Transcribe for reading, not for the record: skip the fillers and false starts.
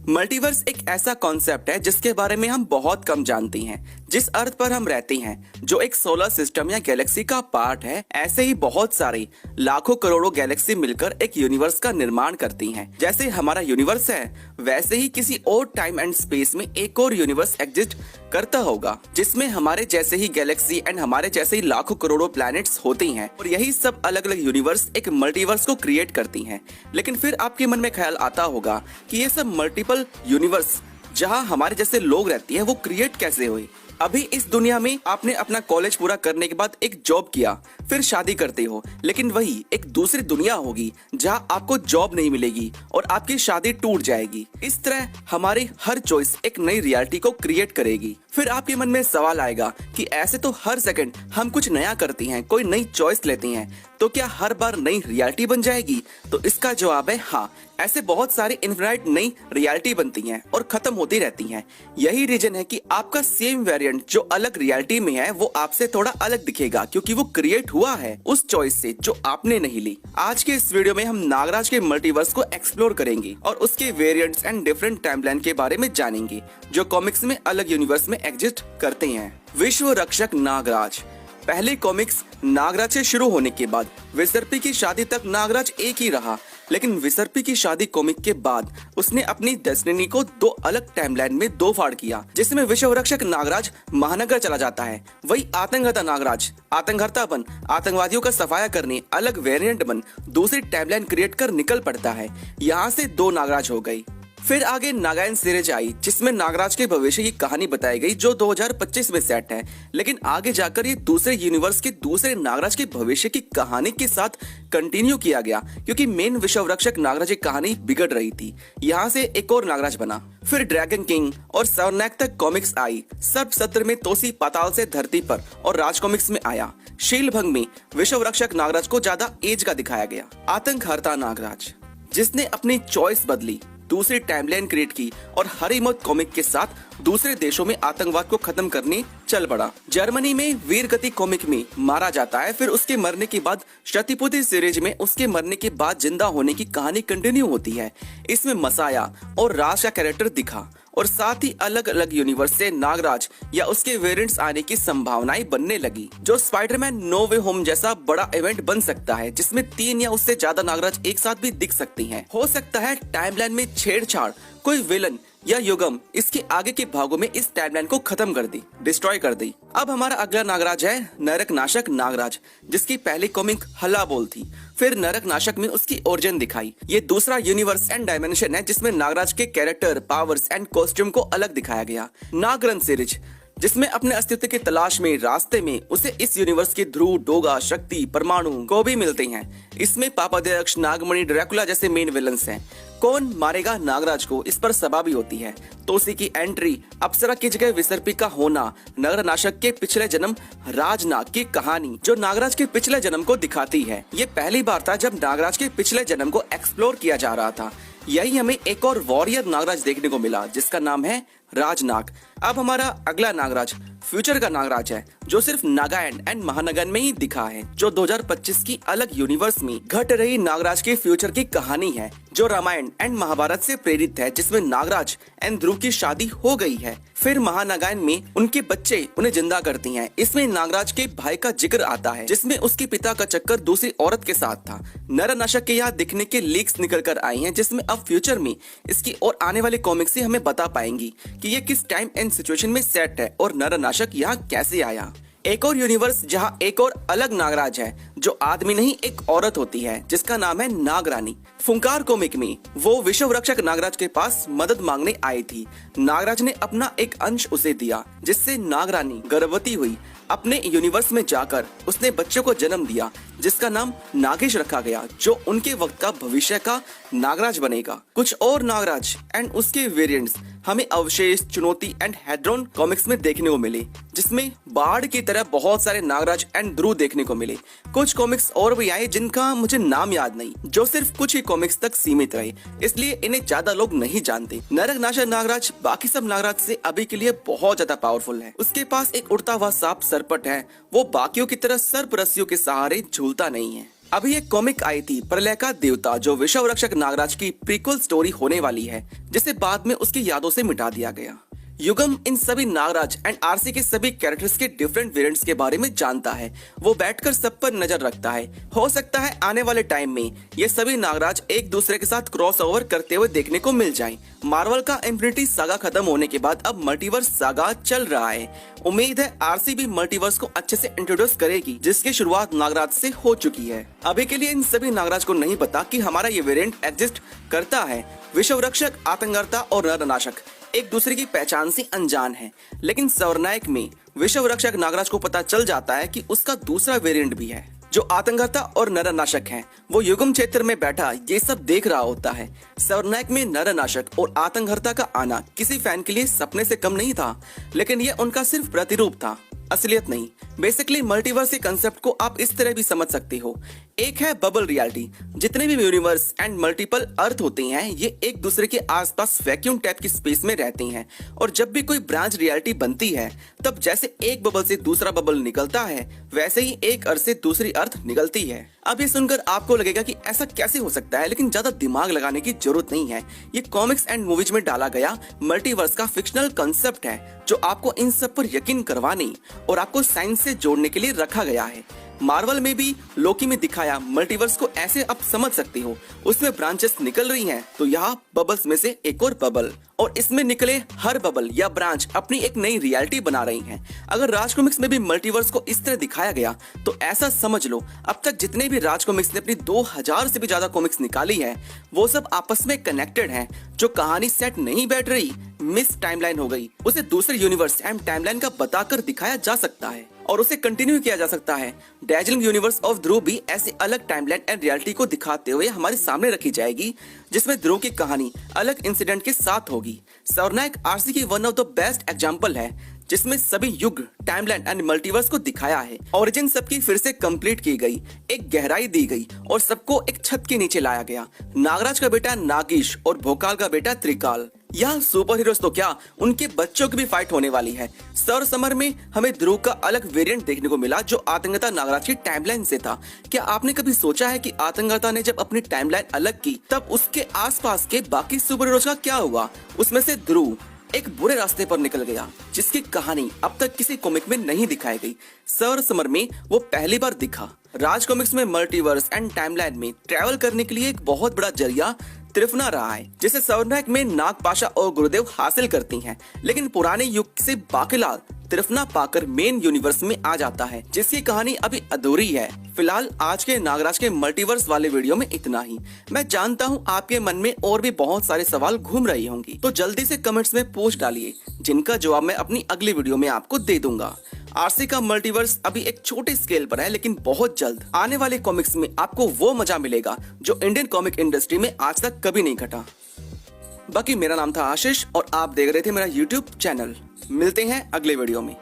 Multiverse एक ऐसा concept है जिसके बारे में हम बहुत कम जानते हैं। जिस अर्थ पर हम रहते हैं, जो एक सोलर सिस्टम या गैलेक्सी का पार्ट है, ऐसे ही बहुत सारे लाखों करोड़ों गैलेक्सी मिलकर एक यूनिवर्स का निर्माण करती हैं। जैसे हमारा यूनिवर्स है, वैसे ही किसी और टाइम एंड स्पेस में एक और यूनिवर्स एग्जिस्ट करता होगा, जिसमें हमारे जैसे ही गैलेक्सी एंड हमारे जैसे ही लाखों करोड़ों प्लैनेट्स होती हैं, और यही सब अलग अलग यूनिवर्स एक मल्टीवर्स को क्रिएट करती हैं। लेकिन फिर आपके मन में ख्याल आता होगा कि ये सब मल्टीपल यूनिवर्स जहां हमारे जैसे लोग रहती हैं, वो क्रिएट कैसे हुई। अभी इस दुनिया में आपने अपना कॉलेज पूरा करने के बाद एक जॉब किया, फिर शादी करते हो, लेकिन वही एक दूसरी दुनिया होगी जहां आपको जॉब नहीं मिलेगी और आपकी शादी टूट जाएगी। इस तरह हमारी हर चॉइस एक नई रियलिटी को क्रिएट करेगी। फिर आपके मन में सवाल आएगा कि ऐसे तो हर सेकंड हम कुछ नया करती हैं, कोई नई चॉइस लेती हैं, तो क्या हर बार नई रियलिटी बन जाएगी? तो इसका जवाब है हाँ। ऐसे बहुत सारी इनफिनाइट नई रियलिटी बनती हैं और खत्म होती रहती हैं। यही रीजन है कि आपका सेम वेरिएंट जो अलग रियलिटी में है, वो आपसे थोड़ा अलग दिखेगा, क्योंकि वो क्रिएट हुआ है उस चॉइस से जो आपने नहीं ली। आज के इस वीडियो में हम नागराज के मल्टीवर्स को एक्सप्लोर करेंगे और उसके वेरिएंट्स एंड डिफरेंट टाइमलाइन के बारे में जानेंगे, जो कॉमिक्स में अलग यूनिवर्स में एग्जिस्ट करते हैं। विश्व रक्षक नागराज। पहले कॉमिक्स नागराज से शुरू होने के बाद विसर्पी की शादी तक नागराज एक ही रहा, लेकिन विसर्पी की शादी कॉमिक के बाद उसने अपनी डेस्टिनी को दो अलग टाइमलाइन में दो फाड़ किया, जिसमें विश्व रक्षक नागराज महानगर चला जाता है, वही आतंकहर्ता नागराज आतंकहर्ता बन आतंकवादियों का सफाया करने अलग वेरिएंट बन दूसरी टाइमलाइन क्रिएट कर निकल पड़ता है। यहाँ से दो नागराज हो गई। फिर आगे नागायन सीरीज आई, जिसमें नागराज के भविष्य की कहानी बताई गई, जो 2025 में सेट है, लेकिन आगे जाकर ये दूसरे यूनिवर्स के दूसरे नागराज के भविष्य की कहानी के साथ कंटिन्यू किया गया, क्योंकि मेन विश्व रक्षक नागराज की कहानी बिगड़ रही थी। यहाँ से एक और नागराज बना। फिर ड्रैगन किंग और सर्वनाक तक कॉमिक्स आई। सर्प सत्र में तोसी पाताल से धरती पर और राज कॉमिक्स में आया। शीलभंग में विश्व रक्षक नागराज को ज्यादा एज का दिखाया गया। आतंकहर्ता नागराज, जिसने अपनी चॉइस बदली, दूसरी टाइमलाइन क्रिएट की और हरिमौत कॉमिक के साथ दूसरे देशों में आतंकवाद को खत्म करने चल पड़ा। जर्मनी में वीरगति कॉमिक में मारा जाता है, फिर उसके मरने के बाद क्षतिपूर्ति सीरीज में उसके मरने के बाद जिंदा होने की कहानी कंटिन्यू होती है। इसमें मसाया और राज का कैरेक्टर दिखा, और साथ ही अलग अलग यूनिवर्स से नागराज या उसके वेरिएंट्स आने की संभावनाएं बनने लगी, जो स्पाइडरमैन नो वे होम जैसा बड़ा इवेंट बन सकता है, जिसमें 3 या उससे ज्यादा नागराज एक साथ भी दिख सकती हैं। हो सकता है टाइमलाइन में छेड़छाड़, कोई विलन या युगम इसके आगे के भागों में इस टाइमलाइन को खत्म कर दी, डिस्ट्रॉय कर दी। अब हमारा अगला नागराज है नरक नाशक नागराज, जिसकी पहली कॉमिक हल्ला बोल थी। फिर नरक नाशक में उसकी ओरिजिन दिखाई। ये दूसरा यूनिवर्स एंड डायमेंशन है, जिसमें नागराज के कैरेक्टर, पावर्स एंड कॉस्ट्यूम को अलग दिखाया गया। नागरन सीरीज, जिसमें अपने अस्तित्व की तलाश में रास्ते में उसे इस यूनिवर्स के ध्रुव, डोगा, शक्ति, परमाणु को भी मिलते हैं। इसमें पापाध्यक्ष, नागमणि, ड्रैकुला जैसे मेन विलन्स हैं। कौन मारेगा नागराज को, इस पर सभा भी होती है। तोसी की एंट्री, अप्सरा की जगह विसर्पी का होना, नगर नाशक के पिछले जन्म राजनाग की कहानी, जो नागराज के पिछले जन्म को दिखाती है। ये पहली बार था जब नागराज के पिछले जन्म को एक्सप्लोर किया जा रहा था। यही हमें एक और वॉरियर नागराज देखने को मिला, जिसका नाम है राजनाग। अब हमारा अगला नागराज फ्यूचर का नागराज है, जो सिर्फ नागायन एंड महानगन में ही दिखा है, जो 2025 की अलग यूनिवर्स में घट रही नागराज के फ्यूचर की कहानी है, जो रामायण एंड महाभारत से प्रेरित है, जिसमें नागराज एंड ध्रुव की शादी हो गई है। फिर महानगायन में उनके बच्चे उन्हें जिंदा करती हैं। इसमें नागराज के भाई का जिक्र आता है, जिसमें उसके पिता का चक्कर दूसरी औरत के साथ था। नरनाशक के यहाँ दिखने के लीक्स निकल कर आई हैं, जिसमें अब फ्यूचर में इसकी और आने वाले कॉमिक्स से हमें बता पाएंगी कि ये किस टाइम एंड सिचुएशन में सेट है और नरनाशक यहाँ कैसे आया। एक और यूनिवर्स जहाँ एक और अलग नागराज है, जो आदमी नहीं एक औरत होती है, जिसका नाम है नागरानी। फुंकार कॉमिक में वो विश्व रक्षक नागराज के पास मदद मांगने आई थी। नागराज ने अपना एक अंश उसे दिया, जिससे नागरानी गर्भवती हुई। अपने यूनिवर्स में जाकर उसने बच्चे को जन्म दिया, जिसका नाम नागेश रखा गया, जो उनके वक्त का भविष्य का नागराज बनेगा। कुछ और नागराज एंड उसके वेरिएंट्स हमें अवशेष, चुनौती एंड हेड्रोन कॉमिक्स में देखने को मिले, जिसमें बाढ़ की तरह बहुत सारे नागराज एंड ध्रुव देखने को मिले। कुछ कॉमिक्स और भी आए जिनका मुझे नाम याद नहीं, जो सिर्फ कुछ ही कॉमिक्स तक सीमित रहे, इसलिए इन्हें ज्यादा लोग नहीं जानते। नरक नाशक नागराज बाकी सब नागराज से अभी के लिए बहुत ज्यादा पावरफुल है। उसके पास एक उड़ता हुआ सांप सरपट है। वो बाकियों की तरह सर्प रस्सियों के सहारे झूलता नहीं है। अभी एक कॉमिक आई थी प्रलय का देवता, जो विश्व रक्षक नागराज की प्रीक्वल स्टोरी होने वाली है, जिसे बाद में उसकी यादों से मिटा दिया गया। युगम इन सभी नागराज एंड आरसी के सभी कैरेक्टर्स के डिफरेंट वेरिएंट्स के बारे में जानता है। वो बैठकर सब पर नजर रखता है। हो सकता है आने वाले टाइम में ये सभी नागराज एक दूसरे के साथ क्रॉस ओवर करते हुए देखने को मिल जाएं। मार्वल का इन्फिनिटी सागा खत्म होने के बाद अब मल्टीवर्स सागा चल रहा है। उम्मीद है आरसी भी मल्टीवर्स को अच्छे से इंट्रोड्यूस करेगी, जिसकी शुरुआत नागराज से हो चुकी है। अभी के लिए इन सभी नागराज को नहीं पता कि हमारा ये वेरिएंट एग्जिस्ट करता है। विश्व रक्षक, आतंककर्ता और नरनाशक एक दूसरे की पहचान से अनजान है, लेकिन सर्वनायक में विश्व रक्षक नागराज को पता चल जाता है कि उसका दूसरा वेरिएंट भी है, जो आतंककर्ता और नरनाशक है। वो युगम क्षेत्र में बैठा ये सब देख रहा होता है। सर्वनायक में नरनाशक और आतंककर्ता का आना किसी फैन के लिए सपने से कम नहीं था, लेकिन ये उनका सिर्फ प्रतिरूप था, असलियत नहीं। बेसिकली मल्टीवर्स के कंसेप्ट को आप इस तरह भी समझ सकते हो। एक है बबल रियलिटी। जितने भी यूनिवर्स एंड मल्टीपल अर्थ होते हैं, ये एक दूसरे के आसपास वैक्यूम टाइप की स्पेस में रहते हैं, और जब भी कोई ब्रांच रियलिटी बनती है, तब जैसे एक बबल से दूसरा बबल निकलता है, वैसे ही एक अर्थ से दूसरी अर्थ निकलती है। अब ये सुनकर आपको लगेगा कि ऐसा कैसे हो सकता है, लेकिन ज्यादा दिमाग लगाने की जरूरत नहीं है। ये कॉमिक्स एंड मूवीज में डाला गया मल्टीवर्स का फिक्शनल कंसेप्ट है, जो आपको इन सब पर यकीन करवाने और आपको साइंस से जोड़ने के लिए रखा गया है। मार्वल में भी लोकी में दिखाया मल्टीवर्स को ऐसे आप समझ सकते हो। उसमें ब्रांचेस निकल रही हैं, तो यहाँ बबल्स में से एक और बबल, और इसमें निकले हर बबल या ब्रांच अपनी एक नई रियलिटी बना रही हैं। अगर राज कॉमिक्स में भी मल्टीवर्स को इस तरह दिखाया गया, तो ऐसा समझ लो अब तक जितने भी राज कॉमिक्स ने अपनी 2000 से भी ज्यादा कॉमिक्स निकाली है, वो सब आपस में कनेक्टेड हैं। जो कहानी सेट नहीं बैठ रही, मिस टाइमलाइन हो गई, उसे दूसरे यूनिवर्स एंड टाइमलाइन का बताकर दिखाया जा सकता है और उसे कंटिन्यू किया जा सकता है। डैजलिंग यूनिवर्स ऑफ ध्रुव भी ऐसे अलग टाइमलाइन एंड रियलिटी को दिखाते हुए हमारे सामने रखी जाएगी, जिसमें ध्रुव की कहानी अलग इंसिडेंट के साथ होगी। सर्वनायक आरसी की one of the best example है, जिसमें सभी युग, टाइमलाइन एंड मल्टीवर्स को दिखाया है। ओरिजिन सबकी फिर से कंप्लीट की गई, एक गहराई दी गई और सबको एक छत के नीचे लाया गया। नागराज का बेटा नागेश और भोकाल का बेटा त्रिकाल। यहाँ सुपर हीरोज तो क्या, उनके बच्चों की भी फाइट होने वाली है। सर समर में हमें ध्रुव का अलग वेरिएंट देखने को मिला, जो आतंककर्ता नागराज की टाइमलाइन से था। क्या आपने कभी सोचा है कि आतंककर्ता ने जब अपनी टाइमलाइन अलग की, तब उसके आसपास के बाकी सुपर हीरोज का क्या हुआ? उसमें से ध्रुव एक बुरे रास्ते पर निकल गया, जिसकी कहानी अब तक किसी कॉमिक में नहीं दिखाई गई। सर समर में वो पहली बार दिखा। राज कॉमिक्स में मल्टीवर्स एंड टाइमलाइन में ट्रैवल करने के लिए एक बहुत बड़ा जरिया त्रिफना रहा है, जिसे सर्वनायक में नागपाशा और गुरुदेव हासिल करती हैं। लेकिन पुराने युग से बाकीलाल त्रिफना पाकर मेन यूनिवर्स में आ जाता है, जिसकी कहानी अभी अधूरी है। फिलहाल आज के नागराज के मल्टीवर्स वाले वीडियो में इतना ही। मैं जानता हूँ आपके मन में और भी बहुत सारे सवाल घूम रही होंगी, तो जल्दी से कमेंट्स में पूछ डालिए, जिनका जवाब मैं अपनी अगली वीडियो में आपको दे दूंगा। आरसी का मल्टीवर्स अभी एक छोटे स्केल पर है, लेकिन बहुत जल्द आने वाले कॉमिक्स में आपको वो मजा मिलेगा जो इंडियन कॉमिक इंडस्ट्री में आज तक कभी नहीं घटा। बाकी मेरा नाम था आशीष और आप देख रहे थे मेरा यूट्यूब चैनल। मिलते हैं अगले वीडियो में।